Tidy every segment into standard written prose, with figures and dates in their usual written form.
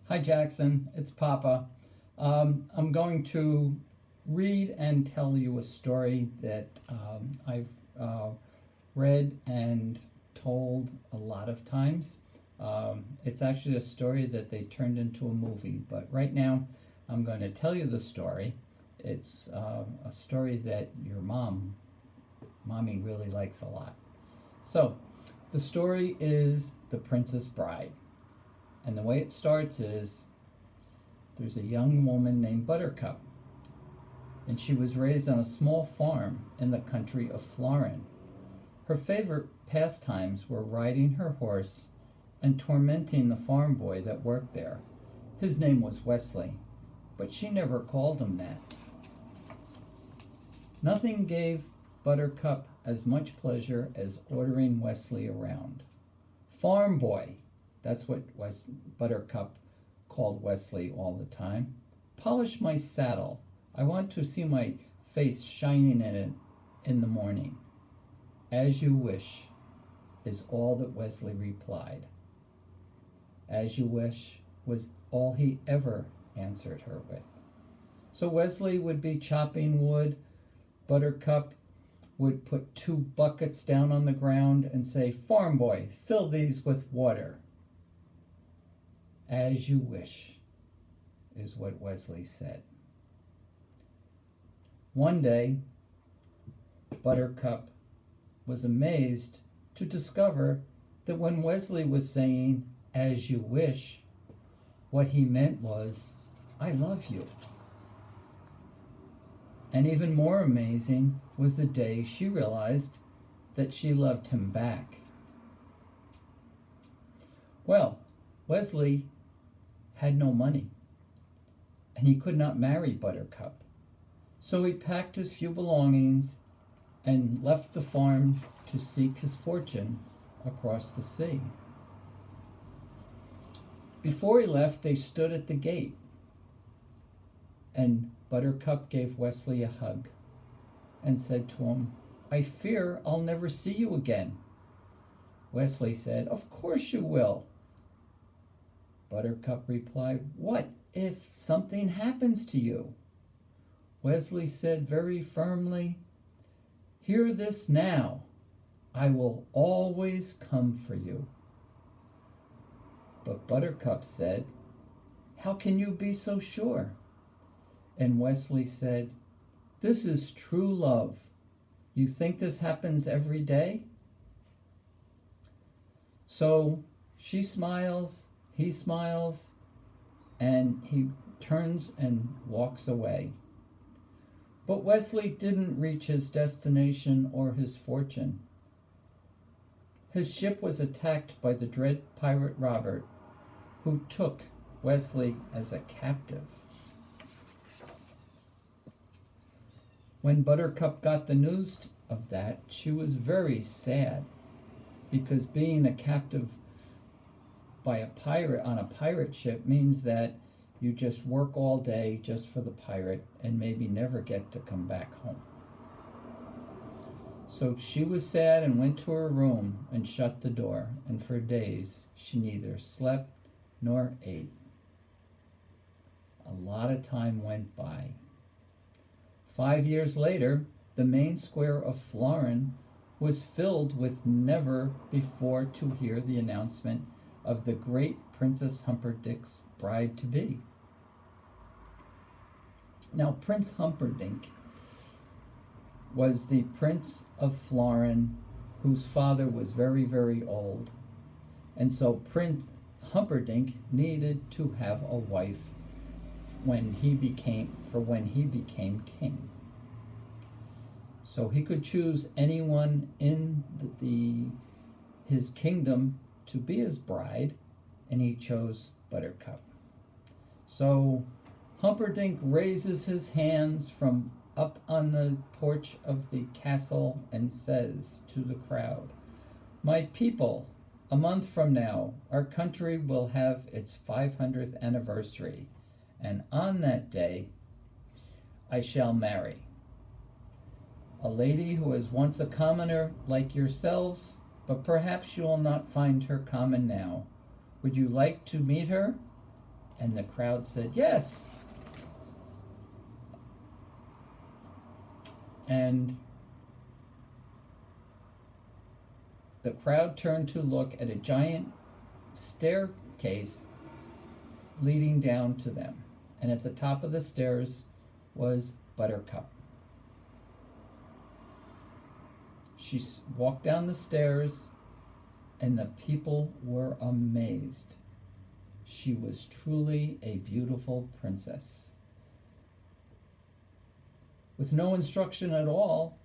Hi, Jackson. It's Papa. I'm going to read and tell you a story that I've read and told a lot of times. It's actually a story that they turned into a movie, but right now I'm going to tell you the story. It's a story that your mommy, really likes a lot. So, the story is The Princess Bride. And the way it starts is there's a young woman named Buttercup, and she was raised on a small farm in the country of Florin. Her favorite pastimes were riding her horse and tormenting the farm boy that worked there. His name was Wesley, but she never called him that. Nothing gave Buttercup as much pleasure as ordering Wesley around. Farm boy, that's what Buttercup called Wesley all the time. Polish my saddle. I want to see my face shining in it in the morning. As you wish, is all that Wesley replied. As you wish was all he ever answered her with. So Wesley would be chopping wood. Buttercup would put 2 buckets down on the ground and say, "Farm boy, fill these with water." As you wish, is what Wesley said. One day, Buttercup was amazed to discover that when Wesley was saying, "As you wish," what he meant was, "I love you." And even more amazing was the day she realized that she loved him back. Well, Wesley had no money, and he could not marry Buttercup. So he packed his few belongings and left the farm to seek his fortune across the sea. Before he left, they stood at the gate, and Buttercup gave Wesley a hug and said to him, "I fear I'll never see you again." Wesley said, "Of course you will." Buttercup replied, "What if something happens to you?" Wesley said very firmly, "Hear this now. I will always come for you." But Buttercup said, "How can you be so sure?" And Wesley said, "This is true love. You think this happens every day?" So she smiles, he smiles, and he turns and walks away. But Wesley didn't reach his destination or his fortune. His ship was attacked by the dread pirate Robert, who took Wesley as a captive. When Buttercup got the news of that, she was very sad, because being a captive by a pirate on a pirate ship means that you just work all day just for the pirate and maybe never get to come back home. So she was sad and went to her room and shut the door, and for days she neither slept nor ate. A lot of time went by. 5 years later, the main square of Florin was filled with never before to hear the announcement of the great Princess Humperdinck's bride-to-be. Now, Prince Humperdinck was the Prince of Florin, whose father was very, very old. And so Prince Humperdinck needed to have a wife when he became king. So he could choose anyone in his kingdom to be his bride, and he chose Buttercup. So Humperdinck raises his hands from up on the porch of the castle and says to the crowd, "My people, a month from now, our country will have its 500th anniversary, and on that day I shall marry a lady who was once a commoner like yourselves, but perhaps you will not find her common now. Would you like to meet her?" And the crowd said, yes. And the crowd turned to look at a giant staircase leading down to them. And at the top of the stairs was Buttercup. She walked down the stairs, and the people were amazed. She was truly a beautiful princess. With no instruction at all,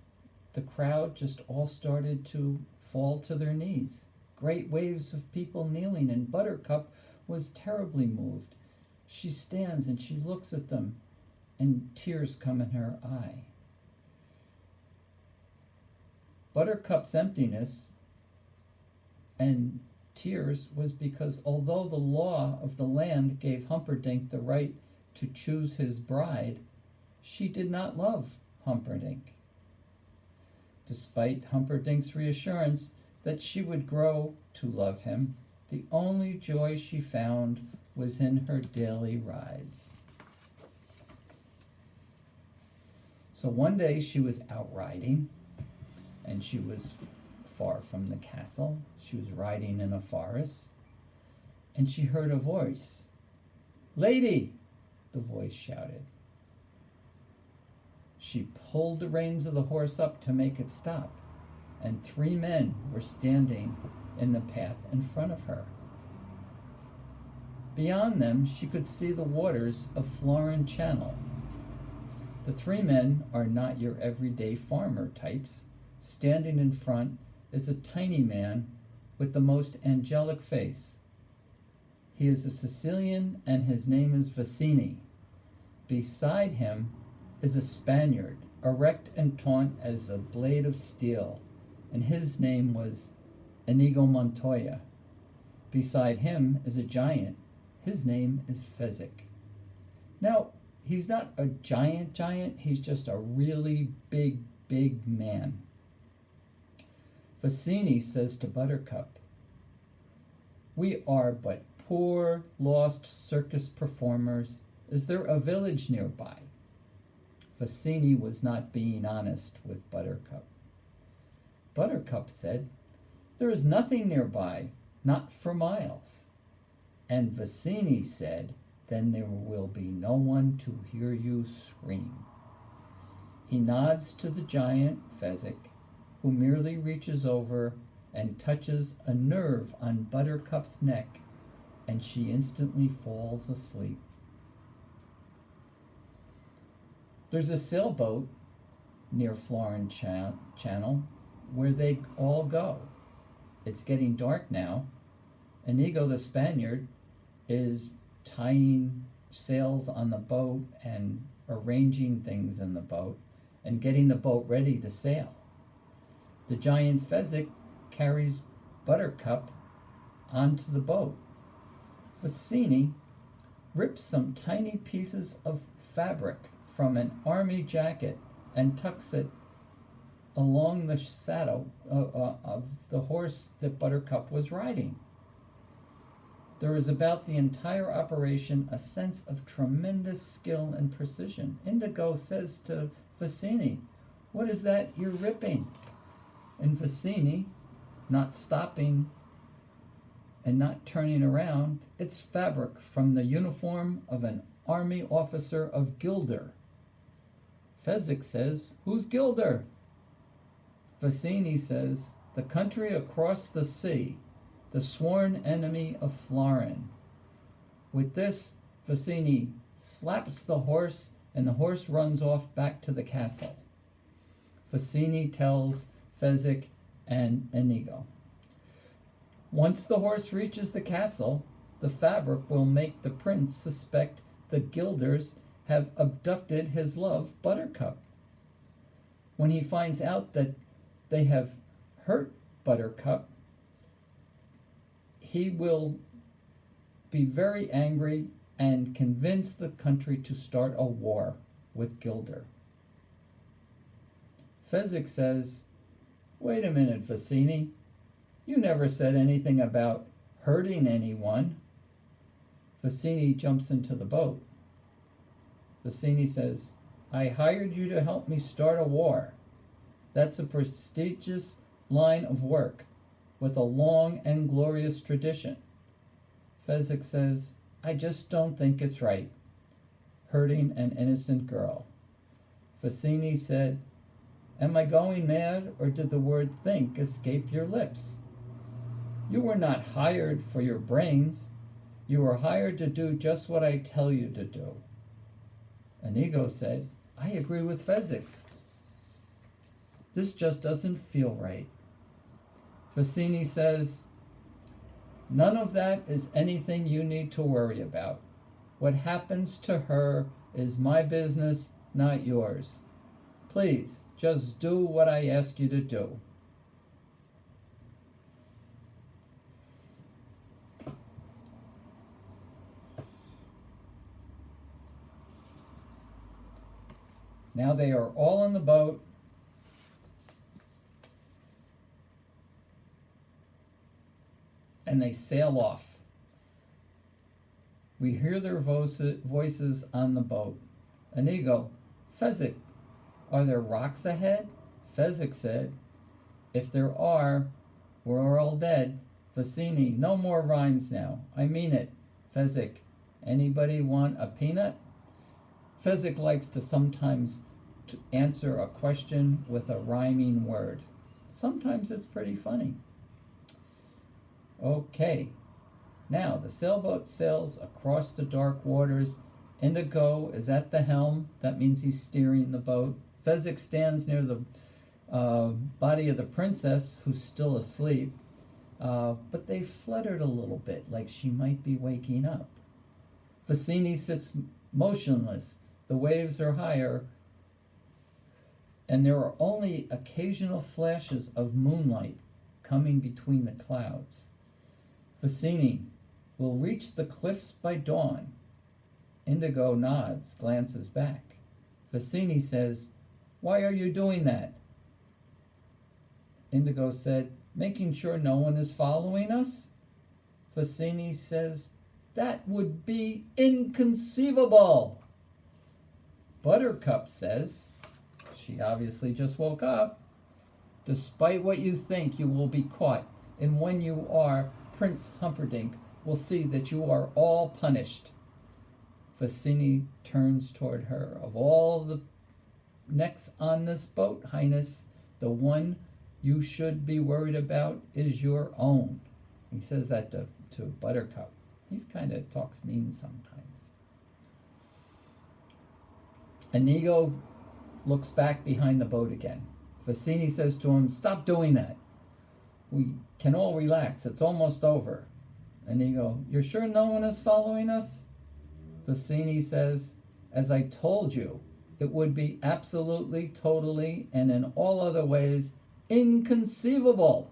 the crowd just all started to fall to their knees. Great waves of people kneeling, and Buttercup was terribly moved. She stands and she looks at them, and tears come in her eye. Buttercup's emptiness and tears was because although the law of the land gave Humperdinck the right to choose his bride, she did not love Humperdinck. Despite Humperdinck's reassurance that she would grow to love him, the only joy she found was in her daily rides. So one day she was out riding, and she was far from the castle. She was riding in a forest, and she heard a voice. "Lady!" the voice shouted. She pulled the reins of the horse up to make it stop, and 3 men were standing in the path in front of her. Beyond them, she could see the waters of Florin Channel. The 3 men are not your everyday farmer types. Standing in front is a tiny man with the most angelic face. He is a Sicilian, and his name is Vicini. Beside him is a Spaniard, erect and taunt as a blade of steel, and his name was Inigo Montoya. Beside him is a giant. His name is Fezzik. Now, he's not a giant, he's just a really big man. Vicini says to Buttercup, "We are but poor, lost circus performers. Is there a village nearby?" Vicini was not being honest with Buttercup. Buttercup said, "There is nothing nearby, not for miles." And Vicini said, "Then there will be no one to hear you scream." He nods to the giant Fezzik, who merely reaches over and touches a nerve on Buttercup's neck, and she instantly falls asleep. There's a sailboat near Florin Channel where they all go. It's getting dark now. Inigo the Spaniard is tying sails on the boat and arranging things in the boat and getting the boat ready to sail. The giant Fezzik carries Buttercup onto the boat. Vicini rips some tiny pieces of fabric from an army jacket and tucks it along the saddle of the horse that Buttercup was riding. There is about the entire operation a sense of tremendous skill and precision. Inigo says to Vicini, "What is that you're ripping?" And Vicini, not stopping and not turning around, "It's fabric from the uniform of an army officer of Gilder." Fezzik says, "Who's Gilder?" Vicini says, "The country across the sea, the sworn enemy of Florin." With this, Vicini slaps the horse, and the horse runs off back to the castle. Vicini tells Fezzik and Inigo, "Once the horse reaches the castle, the fabric will make the prince suspect the Gilders have abducted his love, Buttercup. When he finds out that they have hurt Buttercup, he will be very angry and convince the country to start a war with Gilder." Fezzik says, "Wait a minute, Vicini. You never said anything about hurting anyone." Vicini jumps into the boat. Vicini says, I hired you to help me start a war. That's a prestigious line of work with a long and glorious tradition. Fezzik says, I just don't think it's right, hurting an innocent girl. Vicini said, Am I going mad, or did the word think escape your lips? You were not hired for your brains. You were hired to do just what I tell you to do. Inigo said, I agree with Fezzik. This just doesn't feel right. Vicini says, None of that is anything you need to worry about. What happens to her is my business, not yours. Please, just do what I ask you to do. Now they are all in the boat. And they sail off. We hear their voices on the boat. Inigo, Fezzik, are there rocks ahead? Fezzik said, If there are, we're all dead. Vicini, no more rhymes now. I mean it. Fezzik, anybody want a peanut? Fezzik likes to sometimes answer a question with a rhyming word. Sometimes it's pretty funny. Okay, now the sailboat sails across the dark waters. Indigo is at the helm. That means he's steering the boat. Fezzik stands near the body of the princess, who's still asleep. But they fluttered a little bit, like she might be waking up. Vicini sits motionless. The waves are higher, and there are only occasional flashes of moonlight coming between the clouds. Vicini, we'll reach the cliffs by dawn. Indigo nods, glances back. Vicini says, Why are you doing that? Indigo said, Making sure no one is following us? Vicini says, That would be inconceivable. Buttercup says, she obviously just woke up, Despite what you think, you will be caught, and when you are, Prince Humperdinck will see that you are all punished. Vicini turns toward her. Of all the necks on this boat, Highness, the one you should be worried about is your own. He says that to Buttercup. He's kind of talks mean sometimes. Inigo looks back behind the boat again. Vicini says to him, Stop doing that. We can all relax. It's almost over. Inigo, you're sure no one is following us? Vicini says, As I told you, it would be absolutely, totally, and in all other ways inconceivable.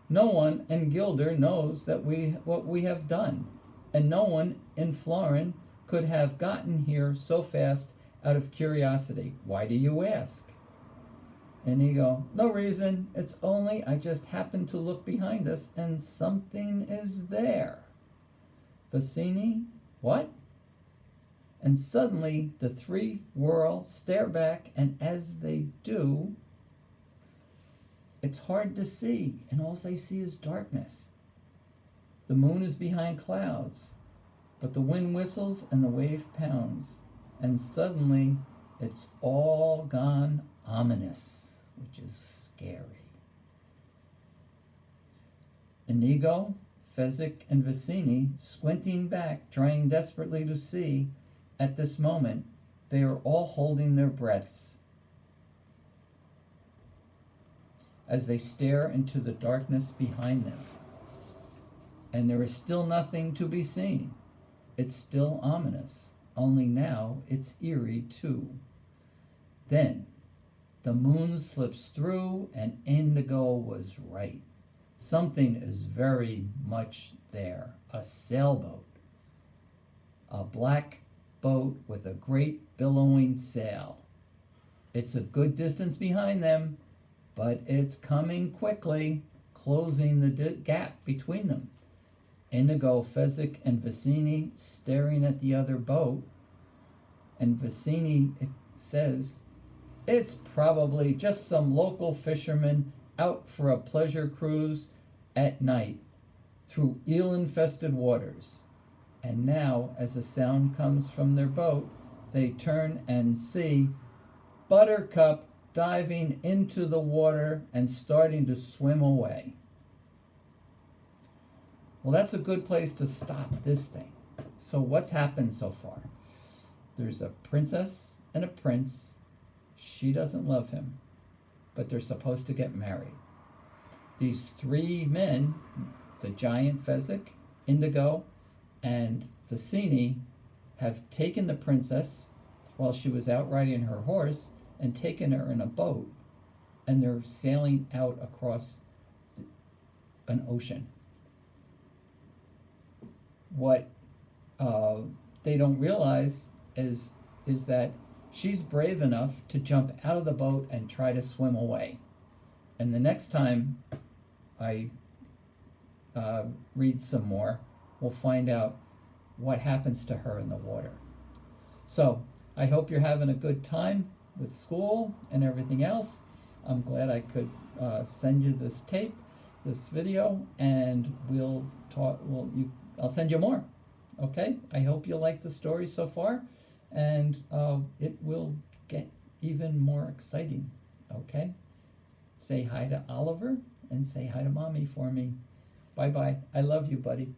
No one in Gilder knows that what we have done, and no one in Florin could have gotten here so fast out of curiosity. Why do you ask? Inigo, no reason. It's only I just happened to look behind us and something is there. Vicini, what? And suddenly the three whirl, stare back, and as they do, it's hard to see, and all they see is darkness. The moon is behind clouds, but the wind whistles and the wave pounds, and suddenly it's all gone ominous, which is scary. Inigo, Fezzik, and Vicini, squinting back, trying desperately to see, at this moment, they are all holding their breaths as they stare into the darkness behind them. And there is still nothing to be seen. It's still ominous, only now it's eerie too. Then, the moon slips through, and Indigo was right. Something is very much there. A sailboat. A black boat with a great billowing sail. It's a good distance behind them, but it's coming quickly, closing the gap between them. Inigo, Fezzik, and Vicini staring at the other boat, and Vicini says, "It's probably just some local fishermen out for a pleasure cruise at night through eel-infested waters." And now, as a sound comes from their boat, they turn and see Buttercup diving into the water and starting to swim away. Well, that's a good place to stop this thing. So what's happened so far? There's a princess and a prince. She doesn't love him, but they're supposed to get married. These three men, the giant Fezzik, Indigo, and Vicini, have taken the princess while she was out riding her horse and taken her in a boat, and they're sailing out across an ocean. What they don't realize is that she's brave enough to jump out of the boat and try to swim away. And the next time I read some more, we'll find out what happens to her in the water. So I hope you're having a good time with school and everything else. I'm glad I could send you this tape, this video, and we'll talk. I'll send you more. Okay? I hope you like the story so far, and it will get even more exciting. Okay? Say hi to Oliver and say hi to Mommy for me. Bye-bye. I love you, buddy.